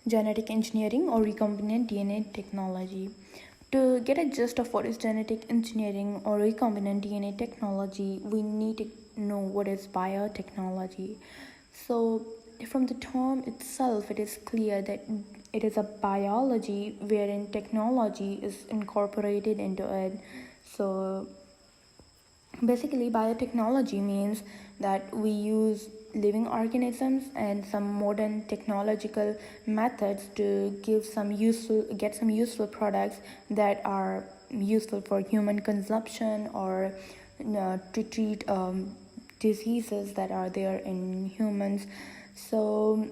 Genetic engineering or recombinant DNA technology. To get a gist of what is genetic engineering or recombinant DNA technology, we need to know what is biotechnology. So, from the term itself, it is clear that it is a biology wherein technology is incorporated into it. So, basically, biotechnology means that we use living organisms and some modern technological methods to get some useful products that are useful for human consumption or to treat diseases that are there in humans. So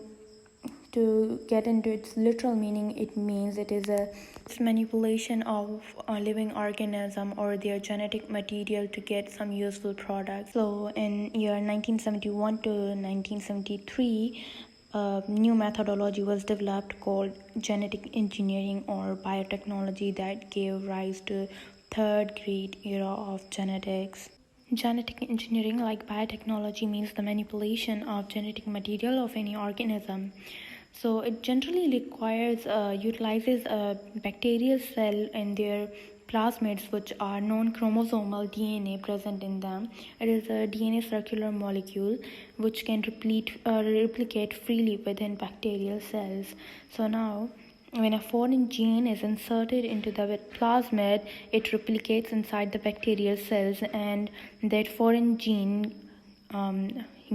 to get into its literal meaning, it means it is a manipulation of a living organism or their genetic material to get some useful products. So in year 1971 to 1973, a new methodology was developed called genetic engineering or biotechnology that gave rise to third great era of genetics. Genetic engineering, like biotechnology, means the manipulation of genetic material of any organism. So it generally utilizes a bacterial cell and their plasmids, which are non-chromosomal DNA present in them. It is a DNA circular molecule which can replicate freely within bacterial cells. So now, when a foreign gene is inserted into the plasmid, it replicates inside the bacterial cells, and that foreign gene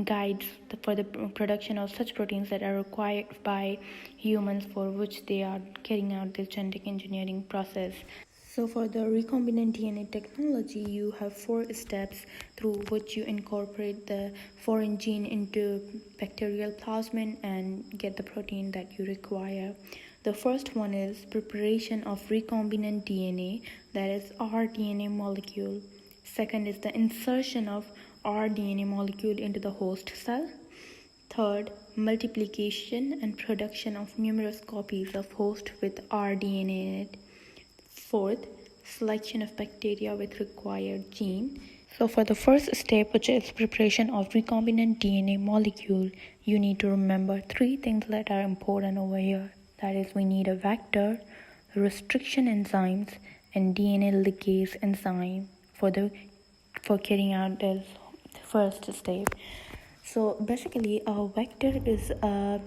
guides for the production of such proteins that are required by humans, for which they are carrying out this genetic engineering process. So for the recombinant DNA technology, you have 4 steps through which you incorporate the foreign gene into bacterial plasmid and get the protein that you require. The first one is preparation of recombinant DNA, that is rDNA molecule. Second is the insertion of rDNA molecule into the host cell. Third, multiplication and production of numerous copies of host with rDNA in it. Fourth, selection of bacteria with required gene. So for the first step, which is preparation of recombinant DNA molecule, you need to remember 3 things that are important over here. That is, we need a vector, restriction enzymes, and DNA ligase enzyme for carrying out this first step. So basically, a vector is a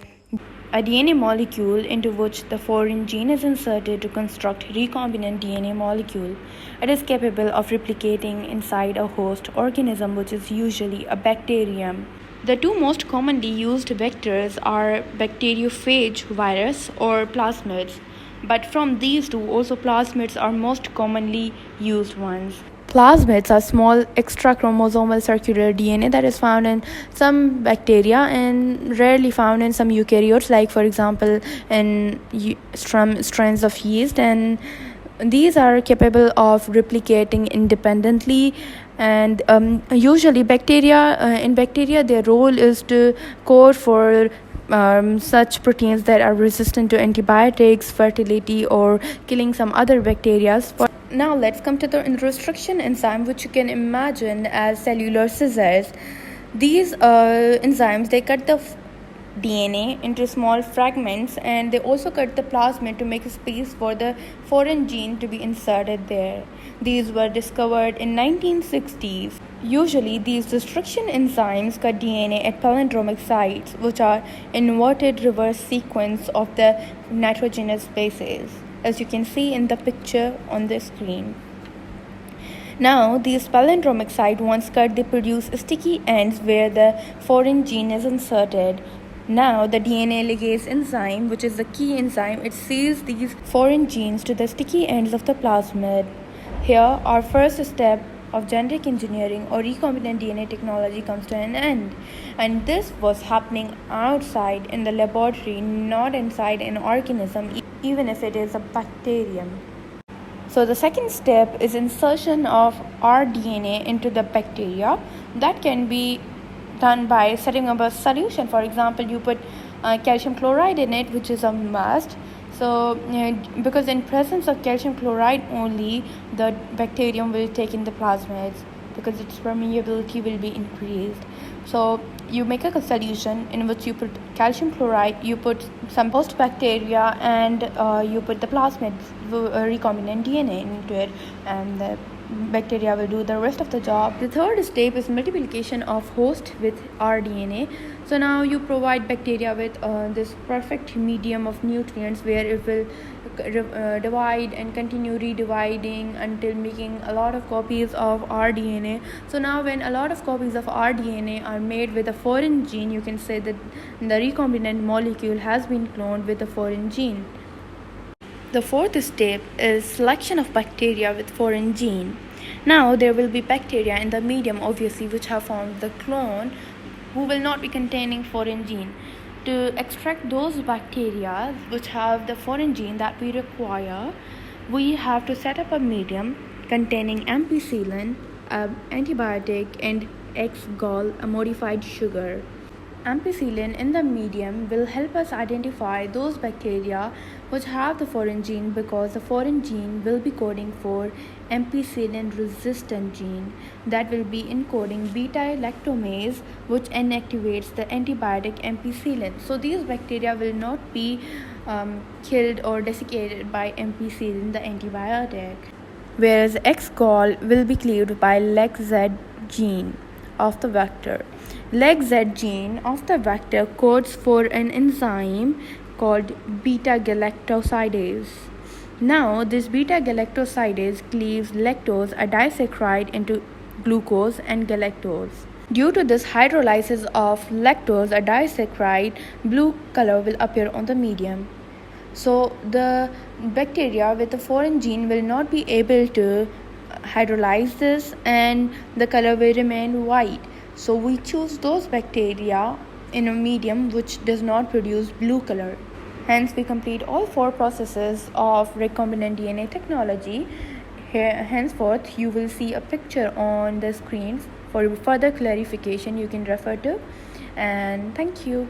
DNA molecule into which the foreign gene is inserted to construct recombinant DNA molecule. It is capable of replicating inside a host organism, which is usually a bacterium. The 2 most commonly used vectors are bacteriophage virus or plasmids, but from these 2 also plasmids are most commonly used ones. Plasmids are small extrachromosomal circular DNA that is found in some bacteria and rarely found in some eukaryotes, like for example in strains of yeast, and these are capable of replicating independently. And usually in bacteria their role is to code for such proteins that are resistant to antibiotics, fertility, or killing some other bacteria. Now let's come to the restriction enzyme, which you can imagine as cellular scissors. These enzymes, they cut the DNA into small fragments, and they also cut the plasmid to make a space for the foreign gene to be inserted there. These were discovered in 1960s. Usually these restriction enzymes cut DNA at palindromic sites, which are inverted reverse sequence of the nitrogenous bases, as you can see in the picture on the screen. Now, these palindromic sites, once cut, they produce sticky ends where the foreign gene is inserted. Now, the DNA ligase enzyme, which is the key enzyme, it seals these foreign genes to the sticky ends of the plasmid. Here, our first step of genetic engineering or recombinant DNA technology comes to an end. And this was happening outside in the laboratory, not inside an organism, even if it is a bacterium. So the second step is insertion of rDNA into the bacteria. That can be done by setting up a solution. For example, you put calcium chloride in it, which is a must. So because in presence of calcium chloride only, the bacterium will take in the plasmids, because its permeability will be increased. So you make a solution in which you put calcium chloride, you put some host bacteria, and you put the plasmid recombinant DNA into it, and the bacteria will do the rest of the job. The third step is multiplication of host with rDNA. So now you provide bacteria with this perfect medium of nutrients where it will divide and continue redividing until making a lot of copies of rDNA. So now when a lot of copies of rDNA are made with a foreign gene, you can say that the recombinant molecule has been cloned with a foreign gene. The fourth step is selection of bacteria with foreign gene. Now there will be bacteria in the medium obviously which have formed the clone who will not be containing foreign gene. To extract those bacteria which have the foreign gene that we require, we have to set up a medium containing ampicillin, an antibiotic, and X-gol, a modified sugar. Ampicillin in the medium will help us identify those bacteria which have the foreign gene, because the foreign gene will be coding for ampicillin resistant gene that will be encoding beta-lactamase, which inactivates the antibiotic ampicillin. So these bacteria will not be killed or desiccated by ampicillin, the antibiotic, whereas X-gol will be cleaved by LEG-Z gene of the vector. LEG-Z gene of the vector codes for an enzyme called beta-galactosidase. Now this beta-galactosidase cleaves lactose, a disaccharide, into glucose and galactose. Due to this hydrolysis of lactose, a disaccharide, blue color will appear on the medium. So the bacteria with the foreign gene will not be able to hydrolyze this and the color will remain white. So we choose those bacteria in a medium which does not produce blue color. Hence we complete all four processes of recombinant DNA technology. Henceforth you will see a picture on the screen. For further clarification you can refer to, and thank you.